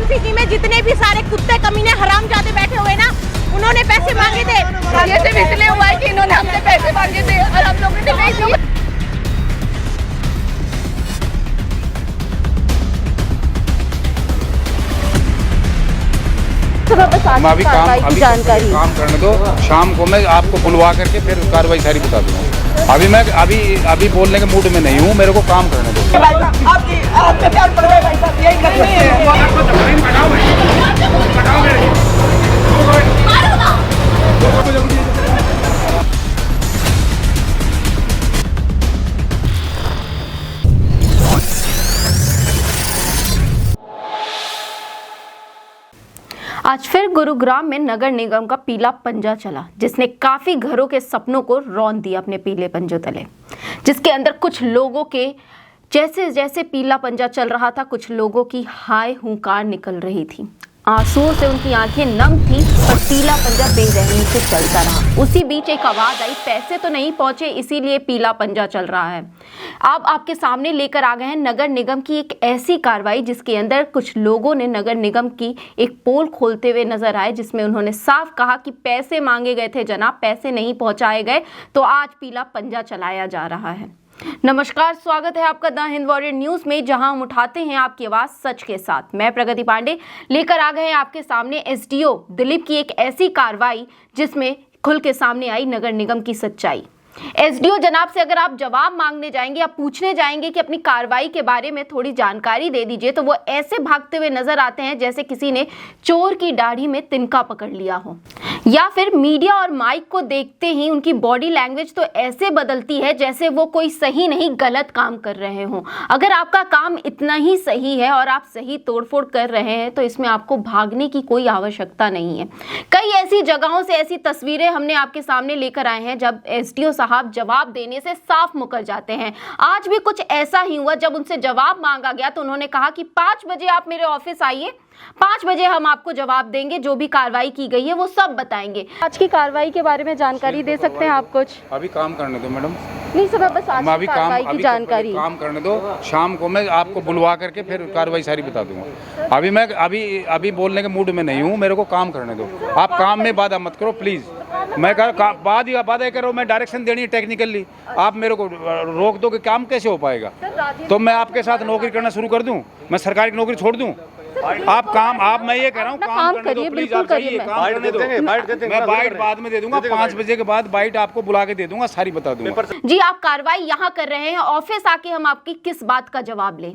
MCG में जितने भी सारे कुत्ते कमीने हरामजादे बैठे हुए ना, उन्होंने पैसे मांगे थे। ये सिर्फ इसलिए हुआ है कि इन्होंने हमसे पैसे मांगे थे और हम लोगों ने नहीं दिए। अभी काम करने दो, शाम को मैं आपको बुलवा करके फिर कार्रवाई सारी बता दूंगा। अभी मैं अभी बोलने के मूड में नहीं हूँ, मेरे को काम करने दो। आज फिर गुरुग्राम में नगर निगम का पीला पंजा चला, जिसने काफी घरों के सपनों को रौंद दिया अपने पीले पंजों तले। जिसके अंदर कुछ लोगों के जैसे जैसे पीला पंजा चल रहा था, कुछ लोगों की हाय हुंकार निकल रही थी। आंसुओं से उनकी आंखें नम थी, पर पीला पंजा बेरहमी से चलता रहा। उसी बीच एक आवाज आई, पैसे तो नहीं पहुंचे इसीलिए पीला पंजा चल रहा है। अब आपके सामने लेकर आ गए हैं नगर निगम की एक ऐसी कार्रवाई, जिसके अंदर कुछ लोगों ने नगर निगम की एक पोल खोलते हुए नजर आए, जिसमें उन्होंने साफ कहा कि पैसे मांगे गए थे जनाब, पैसे नहीं पहुंचाए गए, तो आज पीला पंजा चलाया जा रहा है। नमस्कार, स्वागत है आपका द हिंद वॉरियर न्यूज में, जहां हम उठाते हैं आपकी आवाज सच के साथ। मैं प्रगति पांडे लेकर आ गए हैं आपके सामने एसडीओ दिलीप की एक ऐसी कार्रवाई, जिसमें खुल के सामने आई नगर निगम की सच्चाई। एसडीओ जनाब से अगर आप जवाब मांगने जाएंगे, आप पूछने जाएंगे कि अपनी कार्रवाई के बारे में थोड़ी जानकारी दे दीजिए, तो वो ऐसे भागते हुए नजर आते हैं जैसे किसी ने चोर की दाढ़ी में तिनका पकड़ लिया हो, या फिर मीडिया और माइक को देखते ही उनकी बॉडी लैंग्वेज तो ऐसे बदलती है जैसे वो कोई सही नहीं गलत काम कर रहे हों। अगर आपका काम इतना ही सही है और आप सही तोड़फोड़ कर रहे हैं, तो इसमें आपको भागने की कोई आवश्यकता नहीं है। कई ऐसी जगहों से ऐसी तस्वीरें हमने आपके सामने लेकर आए हैं जब एसडीओ साहब जवाब देने से साफ मुकर जाते हैं। आज भी कुछ ऐसा ही हुआ, जब उनसे जवाब मांगा गया तो उन्होंने कहा कि 5 बजे आप मेरे ऑफिस आइए, 5 बजे हम आपको जवाब देंगे, जो भी कार्रवाई की गई है वो सब बताएंगे। आज की कार्रवाई के बारे में जानकारी दे सकते हैं आप कुछ? अभी काम करने दो मैडम। नहीं सर, बस आज की कार्रवाई की जानकारी। काम करने दो, शाम को मैं आपको बुलवा करके फिर कार्रवाई सारी बता दूंगा। अभी मैं अभी बोलने के मूड में नहीं हूँ, मेरे को काम करने दो। आप काम में बाधा मत करो प्लीज। मैं बाधा करो, मैं डायरेक्शन देनी है टेक्निकली, आप मेरे को रोक दो कि काम कैसे हो पाएगा? तो मैं आपके साथ नौकरी करना शुरू कर दूं? मैं सरकारी नौकरी छोड़ दूं? मैं ये कह रहा हूँ काम करिए, बिल्कुल करिए। मैं बाइट बाद में दे दूंगा, 5 बजे के बाद बाइट आपको बुला के दे दूंगा, सारी बता दूंगा। जी, आप कार्रवाई यहाँ कर रहे हैं, ऑफिस आके हम आपकी किस बात का जवाब लें?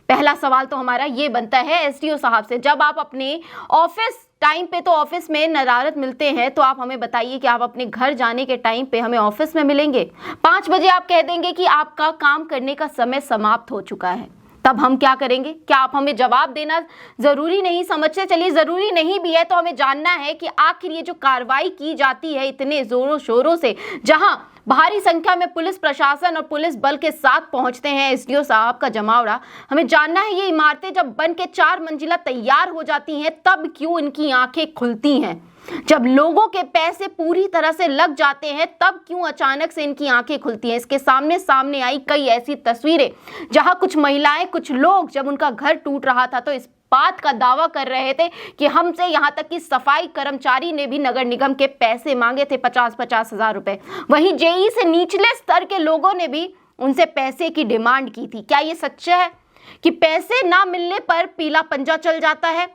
पहला सवाल तो हमारा ये बनता है एसडीओ साहब से, जब आप अपने ऑफिस टाइम पे तो ऑफिस में नदारत मिलते हैं, तो आप हमें बताइए कि आप अपने घर जाने के टाइम पे हमें ऑफिस में मिलेंगे। 5 बजे आप कह देंगे कि आपका काम करने का समय समाप्त हो चुका है, तब हम क्या करेंगे? क्या आप हमें जवाब देना जरूरी नहीं समझते? चलिए, जरूरी नहीं भी है तो हमें जानना है कि आखिर ये जो कार्रवाई की जाती है इतने जोरों शोरों से, जहां भारी संख्या में पुलिस प्रशासन और पुलिस बल के साथ पहुंचते हैं एसडीओ साहब का जमावड़ा, हमें जानना है ये इमारतें जब बन के 4 मंजिला तैयार हो जाती हैं, तब क्यों इनकी आंखें खुलती हैं? जब लोगों के पैसे पूरी तरह से लग जाते हैं, तब क्यों अचानक से इनकी आंखें खुलती हैं? इसके सामने आई कई ऐसी तस्वीरें जहां कुछ महिलाएं, कुछ लोग जब उनका घर टूट रहा था तो इस बात का दावा कर रहे थे कि हमसे, यहां तक कि सफाई कर्मचारी ने भी नगर निगम के पैसे मांगे थे, 50-50 हजार रुपए। वहीं जेई से निचले स्तर के लोगों ने भी उनसे पैसे की डिमांड की थी। क्या ये सच है कि पैसे ना मिलने पर पीला पंजा चल जाता है?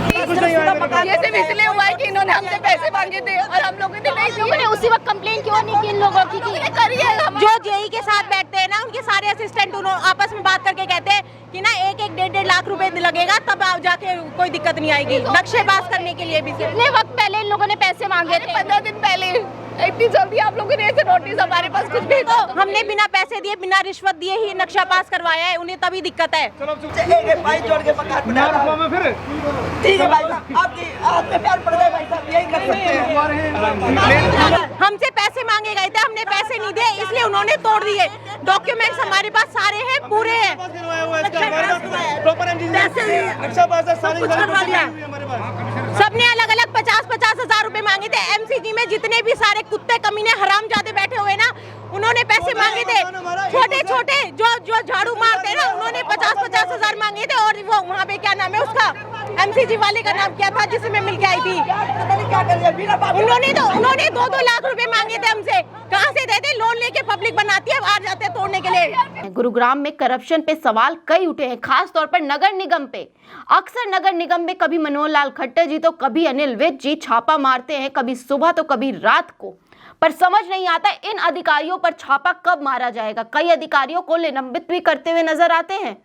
ये सिर्फ इसलिए हुआ है कि इन्होंने हमसे पैसे मांगे थे और हम लोगों ने नहीं दिए। उसी वक्त कंप्लेन क्यों नहीं की इन लोगों की? करिए। जो जेई के साथ बैठते हैं ना, उनके सारे असिस्टेंट आपस में बात करके कहते हैं कि ना 1-1, 1.5 लाख रुपए लगेगा, तब जाके कोई दिक्कत नहीं आएगी। नक्शे पास करने के लिए भी कितने वक्त पहले इन लोगों ने पैसे मांगे थे? 15 दिन पहले। इतनी जल्दी आप लोगों ने ऐसे नोटिस हमारे पास कुछ भेजा? हमने बिना पैसे दिए, बिना रिश्वत दिए ही नक्शा पास करवाया है, उन्हें तभी दिक्कत है। ठीक है भाई साहब, आपके प्यार पड़ गए भाई साहब, यही कर सकते हैं। हमसे पैसे मांगे गए थे, हमने पैसे नहीं दिए, इसलिए उन्होंने तोड़ दिए। डॉक्यूमेंट्स हमारे पास सारे हैं, पूरे हैं। सबने अलग अलग 50-50 हजार रुपए मांगे थे। एमसीजी में जितने भी सारे कुत्ते कमीने हरामजादे बैठे हुए ना, उन्होंने पैसे मांगे थे, छोटे छोटे जो झाड़ू मारते हैं ना, उन्होंने 50-50 हजार मांगे थे। और वो वहाँ पे क्या नाम है उसका, MCG वाले का नाम क्या था जिससे मैं मिल के आई थी, उन्होंने 2-2 लाख रुपए मांगे थे हमसे। कहाँ से देते, लोन लेके पब्लिक बनाती है, आ जाते हैं तोड़ने के लिए। गुरुग्राम में करप्शन पे सवाल कई उठे हैं, खास तौर पर नगर निगम पे। अक्सर नगर निगम में कभी मनोहर लाल खट्टर जी तो कभी अनिल विज जी छापा मारते हैं, कभी सुबह तो कभी रात को, पर समझ नहीं आता इन अधिकारियों पर छापा कब मारा जाएगा। कई अधिकारियों को निलंबित भी करते हुए नजर आते हैं,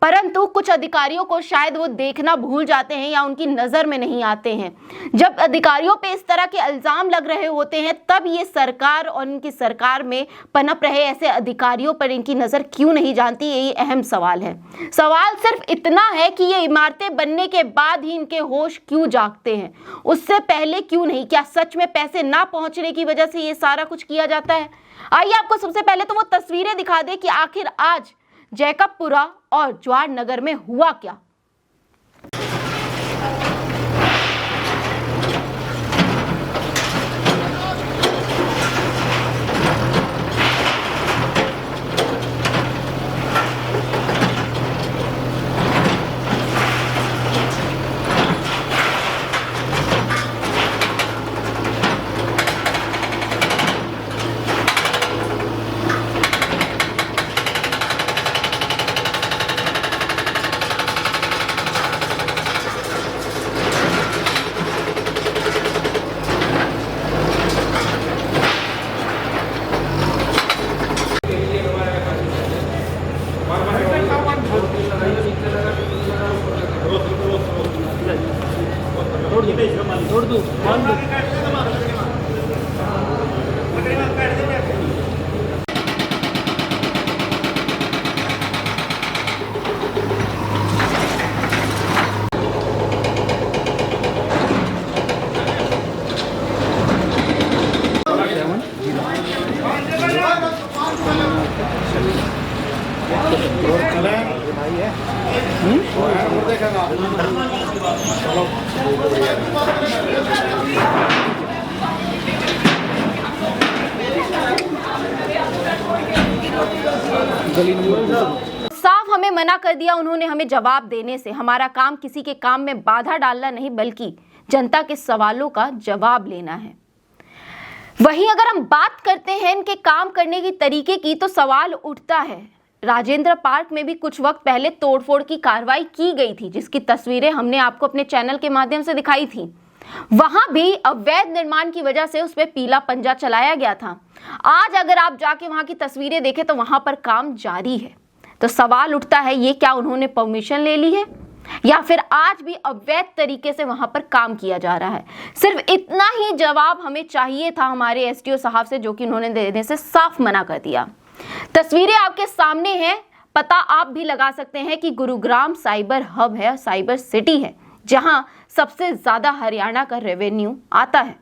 परंतु कुछ अधिकारियों को शायद वो देखना भूल जाते हैं या उनकी नजर में नहीं आते हैं। जब अधिकारियों पे इस तरह के इल्जाम लग रहे होते हैं, तब ये सरकार और इनकी सरकार में पनप रहे ऐसे अधिकारियों पर इनकी नजर क्यों नहीं जानती, यही अहम सवाल है। सवाल सिर्फ इतना है कि ये इमारतें बनने के बाद ही इनके होश क्यों जागते हैं, उससे पहले क्यों नहीं? क्या सच में पैसे ना पहुंचने की वजह से ये सारा कुछ किया जाता है? आइए आपको सबसे पहले तो वो तस्वीरें दिखा दे कि आखिर आज जैकबपुरा और जवाहर नगर में हुआ क्या। साफ हमें मना कर दिया उन्होंने हमें जवाब देने से। हमारा काम किसी के काम में बाधा डालना नहीं, बल्कि जनता के सवालों का जवाब लेना है। वहीं अगर हम बात करते हैं इनके काम करने की तरीके की, तो सवाल उठता है राजेंद्र पार्क में भी कुछ वक्त पहले तोड़फोड़ की कार्रवाई की गई थी, जिसकी तस्वीरें हमने आपको अपने चैनल के माध्यम से दिखाई थी। वहां भी अवैध निर्माण की वजह से उस पर पीला पंजा चलाया गया था। आज अगर आप जाके वहां की तस्वीरें देखें तो वहां पर काम जारी है। तो सवाल उठता है, ये क्या उन्होंने परमिशन ले ली है या फिर आज भी अवैध तरीके से वहां पर काम किया जा रहा है? सिर्फ इतना ही जवाब हमें चाहिए था हमारे एसडीओ साहब से, जो कि उन्होंने देने से साफ मना कर दिया। तस्वीरें आपके सामने हैं, पता आप भी लगा सकते हैं कि गुरुग्राम साइबर हब है, साइबर सिटी है, जहां सबसे ज्यादा हरियाणा का रेवेन्यू आता है।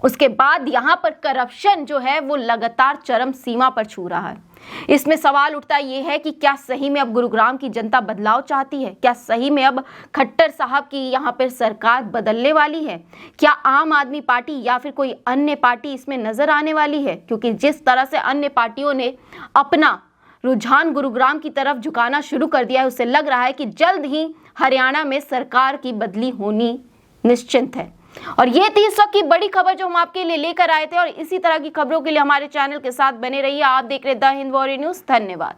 उसके बाद यहाँ पर करप्शन जो है वो लगातार चरम सीमा पर छू रहा है। इसमें सवाल उठता ये है कि क्या सही में अब गुरुग्राम की जनता बदलाव चाहती है? क्या सही में अब खट्टर साहब की यहाँ पर सरकार बदलने वाली है? क्या आम आदमी पार्टी या फिर कोई अन्य पार्टी इसमें नजर आने वाली है? क्योंकि जिस तरह से अन्य पार्टियों ने अपना रुझान गुरुग्राम की तरफ झुकाना शुरू कर दिया है, उससे लग रहा है कि जल्द ही हरियाणा में सरकार की बदली होनी निश्चित है। और ये थी इस वक्त की बड़ी खबर जो हम आपके लिए लेकर आए थे, और इसी तरह की खबरों के लिए हमारे चैनल के साथ बने रहिए। आप देख रहे द हिंद वॉरियर न्यूज़। धन्यवाद।